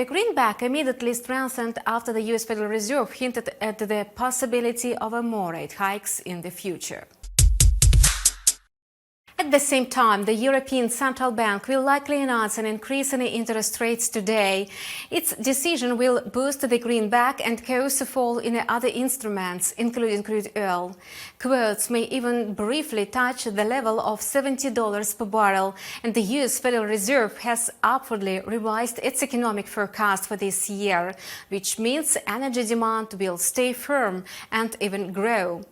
The greenback immediately strengthened after the US Federal Reserve hinted at the possibility of more rate hikes in the future. At the same time, the European Central Bank will likely announce an increase in interest rates today. Its decision will boost the greenback and cause a fall in other instruments, including crude oil. Quotes may even briefly touch the level of $70 per barrel, and the US Federal Reserve has upwardly revised its economic forecast for this year, which means energy demand will stay firm and even grow.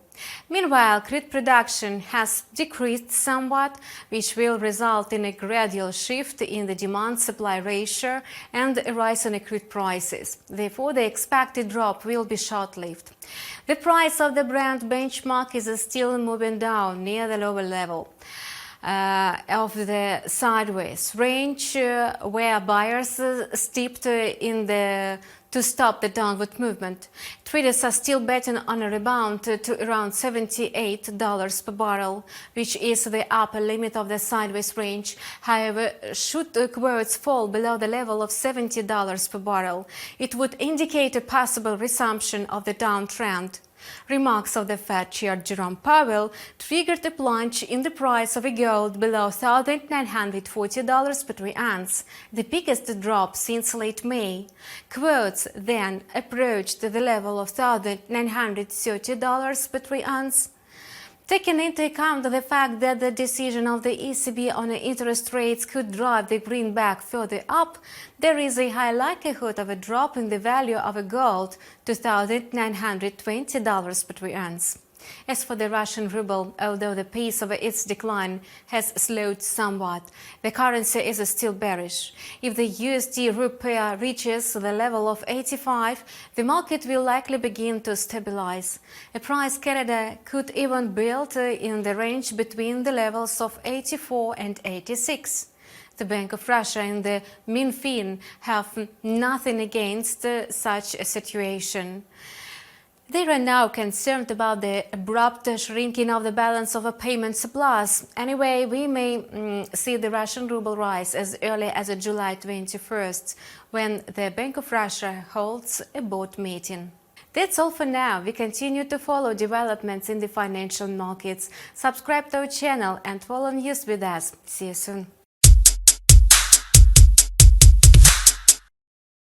Meanwhile, crude production has decreased somewhat, which will result in a gradual shift in the demand-supply ratio and a rise in crude prices. Therefore, the expected drop will be short-lived. The price of the Brent benchmark is still moving down near the lower level of the sideways range, where buyers stepped in to stop the downward movement. Traders are still betting on a rebound to around $78 per barrel, which is the upper limit of the sideways range. However, should quotes fall below the level of $70 per barrel, it would indicate a possible resumption of the downtrend. Remarks of the Fed Chair Jerome Powell triggered a plunge in the price of gold below $1,940 per troy ounce, the biggest drop since late May. Quotes then approached the level of $1,930 per troy ounce. Taking into account the fact that the decision of the ECB on interest rates could drive the greenback further up, there is a high likelihood of a drop in the value of gold to $1,920 per troy ounce. As for the Russian ruble, although the pace of its decline has slowed somewhat, the currency is still bearish. If the USD-RUB pair reaches the level of 85, the market will likely begin to stabilize. A price corridor could even build in the range between the levels of 84 and 86. The Bank of Russia and the Minfin have nothing against such a situation. They are now concerned about the abrupt shrinking of the balance of payment surplus. Anyway, we may see the Russian ruble rise as early as July 21st, when the Bank of Russia holds a board meeting. That's all for now. We continue to follow developments in the financial markets. Subscribe to our channel and follow news with us. See you soon.